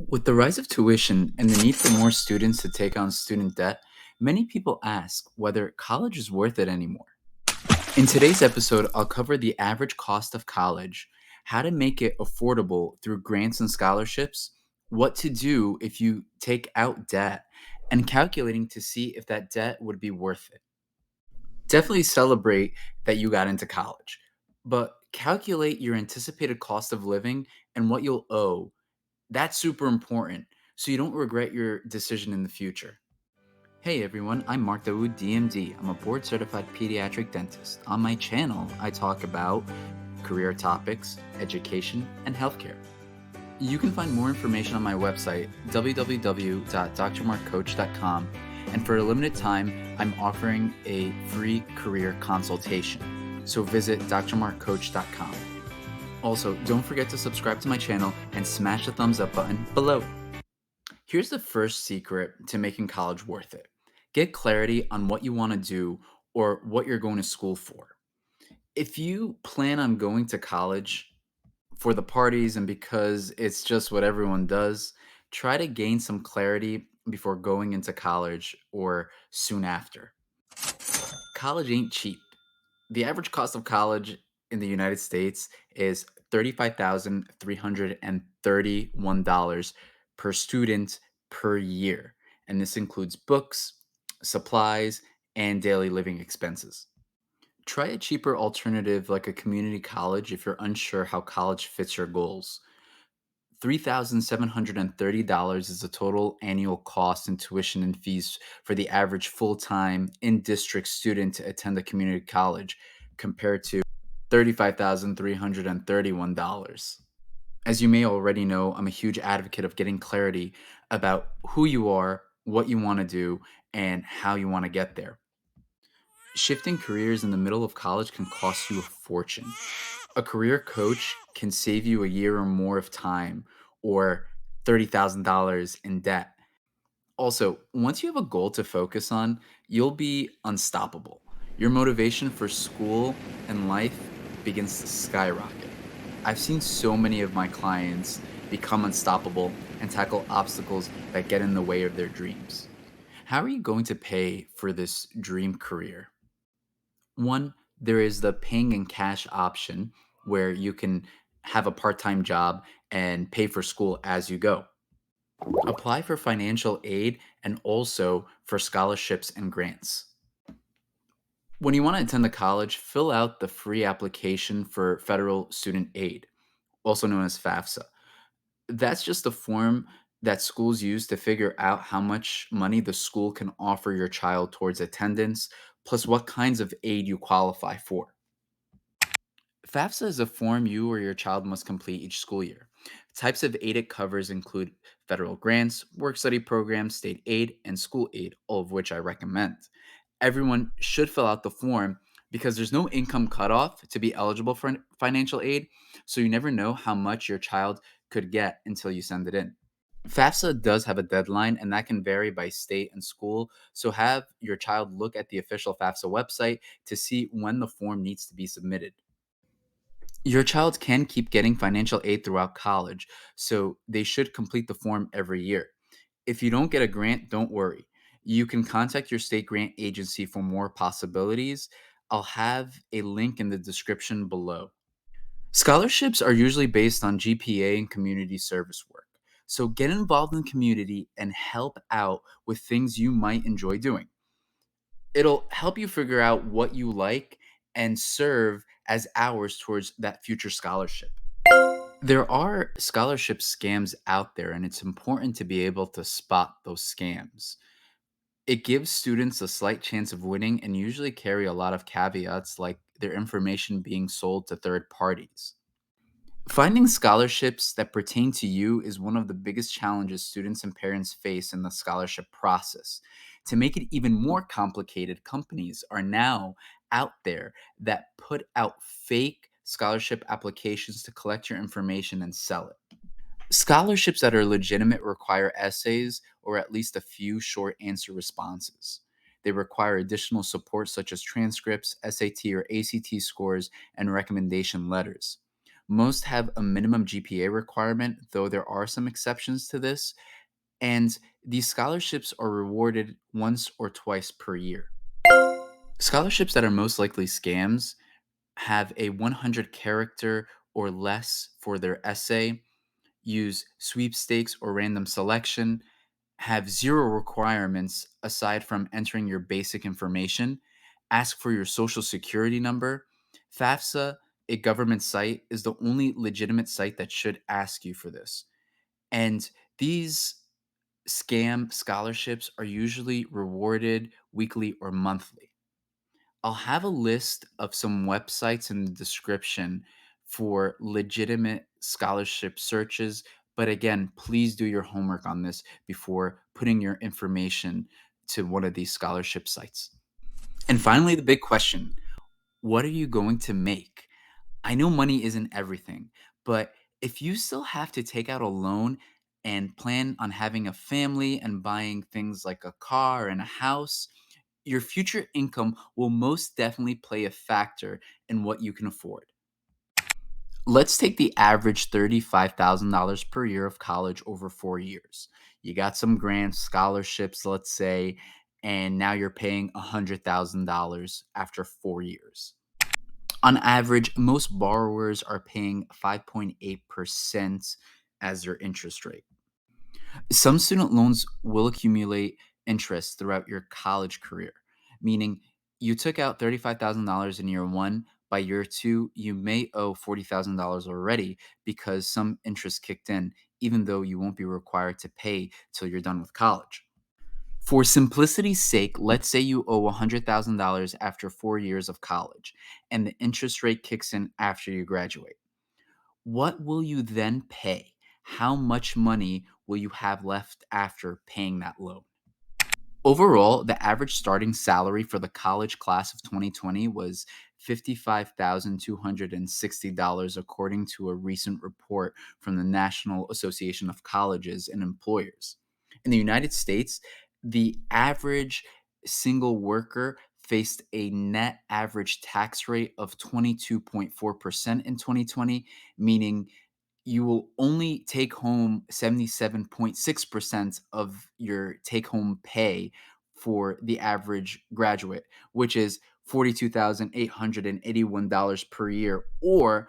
With the rise of tuition and the need for more students to take on student debt, many people ask whether college is worth it anymore. In today's episode, I'll cover the average cost of college, how to make it affordable through grants and scholarships, what to do if you take out debt, and calculating to see if that debt would be worth it. Definitely celebrate that you got into college, but calculate your anticipated cost of living and what you'll owe. That's super important so you don't regret your decision in the future. Hey everyone, I'm Mark Dawood, DMD. I'm a board certified pediatric dentist. On my channel, I talk about career topics, education, and healthcare. You can find more information on my website, www.drmarkcoach.com, and for a limited time, I'm offering a free career consultation. So visit drmarkcoach.com. Also, don't forget to subscribe to my channel and smash the thumbs up button below. Here's the first secret to making college worth it. Get clarity on what you want to do or what you're going to school for. If you plan on going to college for the parties and because it's just what everyone does, try to gain some clarity before going into college or soon after. College ain't cheap. The average cost of college in the United States is $35,331 per student per year. And this includes books, supplies, and daily living expenses. Try a cheaper alternative like a community college if you're unsure how college fits your goals. $3,730 is the total annual cost in tuition and fees for the average full time in district student to attend a community college, compared to $35,331. As you may already know, I'm a huge advocate of getting clarity about who you are, what you want to do, and how you want to get there. Shifting careers in the middle of college can cost you a fortune. A career coach can save you a year or more of time or $30,000 in debt. Also, once you have a goal to focus on, you'll be unstoppable. Your motivation for school and life begins to skyrocket. I've seen so many of my clients become unstoppable and tackle obstacles that get in the way of their dreams. How are you going to pay for this dream career? One, there is the paying in cash option where you can have a part time job and pay for school as you go. Apply for financial aid and also for scholarships and grants. When you want to attend the college, fill out the free application for federal student aid, also known as FAFSA. That's just a form that schools use to figure out how much money the school can offer your child towards attendance, plus what kinds of aid you qualify for. FAFSA is a form you or your child must complete each school year. Types of aid it covers include federal grants, work study programs, state aid, and school aid, all of which I recommend. Everyone should fill out the form because there's no income cutoff to be eligible for financial aid, so you never know how much your child could get until you send it in. FAFSA does have a deadline, and that can vary by state and school, so have your child look at the official FAFSA website to see when the form needs to be submitted. Your child can keep getting financial aid throughout college, so they should complete the form every year. If you don't get a grant, don't worry. You can contact your state grant agency for more possibilities. I'll have a link in the description below. Scholarships are usually based on GPA and community service work. So get involved in the community and help out with things you might enjoy doing. It'll help you figure out what you like and serve as hours towards that future scholarship. There are scholarship scams out there, and it's important to be able to spot those scams. It gives students a slight chance of winning and usually carry a lot of caveats like their information being sold to third parties. Finding scholarships that pertain to you is one of the biggest challenges students and parents face in the scholarship process. To make it even more complicated, companies are now out there that put out fake scholarship applications to collect your information and sell it. Scholarships that are legitimate require essays or at least a few short answer responses. They require additional support such as transcripts, SAT or ACT scores, and recommendation letters. Most have a minimum GPA requirement, though there are some exceptions to this. And these scholarships are rewarded once or twice per year. Scholarships that are most likely scams have a 100 character or less for their essay, use sweepstakes or random selection, have zero requirements aside from entering your basic information, ask for your social security number. FAFSA, a government site, is the only legitimate site that should ask you for this. And these scam scholarships are usually rewarded weekly or monthly. I'll have a list of some websites in the description for legitimate scholarship searches. But again, please do your homework on this before putting your information to one of these scholarship sites. And finally, the big question: what are you going to make? I know money isn't everything, but if you still have to take out a loan and plan on having a family and buying things like a car and a house, your future income will most definitely play a factor in what you can afford. Let's take the average $35,000 per year of college over 4 years. You got some grants, scholarships, let's say, and now you're paying $100,000 after 4 years. On average, most borrowers are paying 5.8% as their interest rate. Some student loans will accumulate interest throughout your college career, meaning you took out $35,000 in year one. By year two, you may owe $40,000 already because some interest kicked in, even though you won't be required to pay till you're done with college. For simplicity's sake, let's say you owe $100,000 after 4 years of college, and the interest rate kicks in after you graduate. What will you then pay? How much money will you have left after paying that loan? Overall, the average starting salary for the college class of 2020 was $55,260, according to a recent report from the National Association of Colleges and Employers. In the United States, the average single worker faced a net average tax rate of 22.4% in 2020, meaning you will only take home 77.6% of your take home pay for the average graduate, which is $42,881 per year or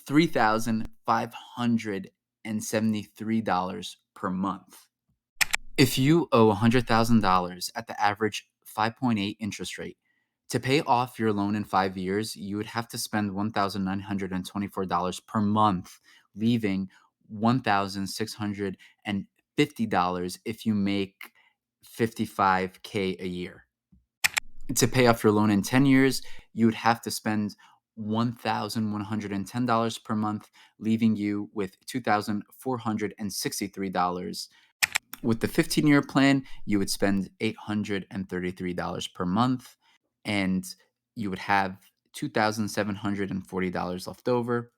$3,573 per month. If you owe $100,000 at the average 5.8 interest rate, to pay off your loan in 5 years, you would have to spend $1,924 per month, leaving $1,650 if you make 55K a year. To pay off your loan in 10 years, you would have to spend $1,110 per month, leaving you with $2,463. With the 15-year plan, you would spend $833 per month and you would have $2,740 left over.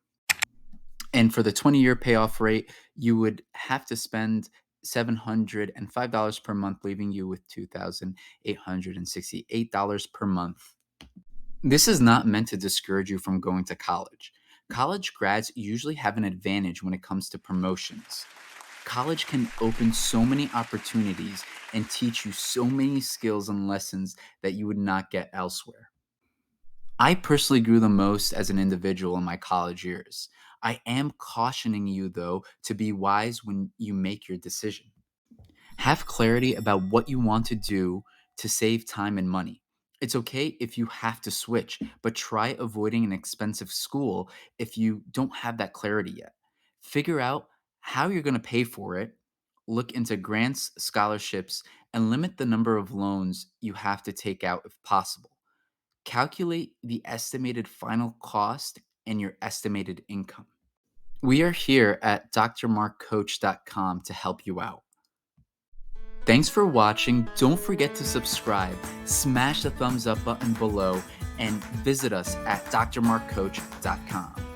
And for the 20-year payoff rate, you would have to spend $705 per month, leaving you with $2,868 per month. This is not meant to discourage you from going to college. College grads usually have an advantage when it comes to promotions. College can open so many opportunities and teach you so many skills and lessons that you would not get elsewhere. I personally grew the most as an individual in my college years. I am cautioning you, though, to be wise when you make your decision. Have clarity about what you want to do to save time and money. It's okay if you have to switch, but try avoiding an expensive school if you don't have that clarity yet. Figure out how you're going to pay for it, look into grants, scholarships, and limit the number of loans you have to take out if possible. Calculate the estimated final cost and your estimated income. We are here at drmarkcoach.com to help you out. Thanks for watching. Don't forget to subscribe, smash the thumbs up button below, and visit us at drmarkcoach.com.